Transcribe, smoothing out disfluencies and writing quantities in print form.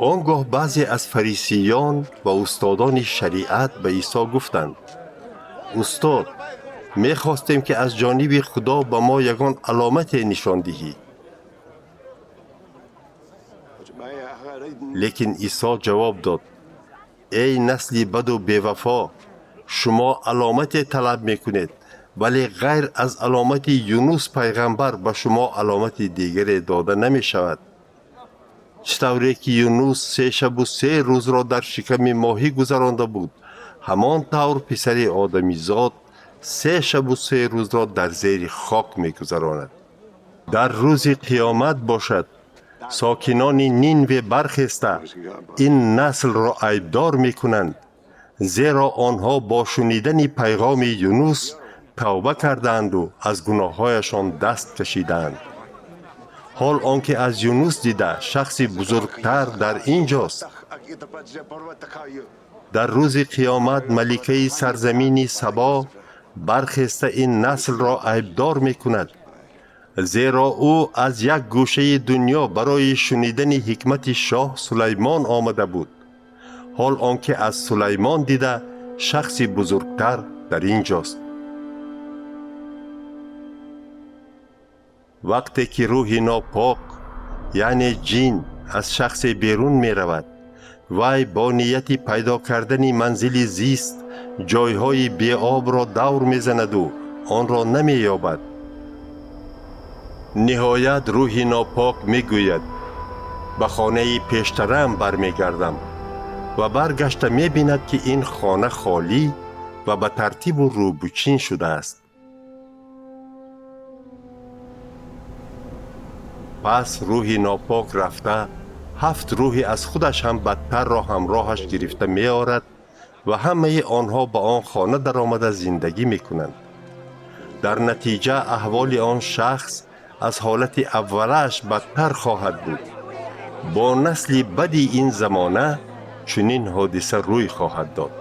آنگاه بعضی از فریسیان و استادان شریعت به عیسی گفتند: استاد، می‌خواستیم که از جانب خدا به ما یگان علامت نشان دهی. لیکن عیسی جواب داد: ای نسل بد و بی‌وفا، شما علامت طلب میکنید، ولی غیر از علامت یونس پیغمبر به شما علامت دیگر داده نمی شود. چطوری که یونس 3 شب و 3 روز را در شکم ماهی گذرانده بود، همان طور پسر آدمی زاد 3 شب و 3 روز را در زیر خاک می گذراند. در روز قیامت باشد ساکنان نینوه برخسته این نسل را عیبدار می کنند، زیرا آنها با شنیدن پیغام یونس توبه کردند و از گناهایشان دست کشیدند. حال آنکه از یونس دیده شخصی بزرگتر در اینجاست. در روز قیامت ملکه سرزمین سبا برخسته این نسل را عیبدار می کند، زیرا او از یک گوشه دنیا برای شنیدن حکمت شاه سلیمان آمده بود. حال آنکه از سلیمان دیده شخصی بزرگتر در اینجاست. وقتی که روح ناپاک یعنی جن از شخص بیرون می رود، وی با نیت پیدا کردن منزل زیست جایهای بی آب را دور می زند و آن را نمی یابد. نهایت روح ناپاک می گوید: به خانه پیشترم برمی گردم، و برگشته می بیند که این خانه خالی و به ترتیب و روبوچین شده است. پس روح ناپاک رفته 7 روح از خودش هم بدتر را همراهش گرفته می آرد و همه آنها به آن خانه در آمده زندگی می کنند. در نتیجه احوال آن شخص از حالت اولش بدتر خواهد بود. با نسل بدی این زمانه چنین حادثه روی خواهد داد.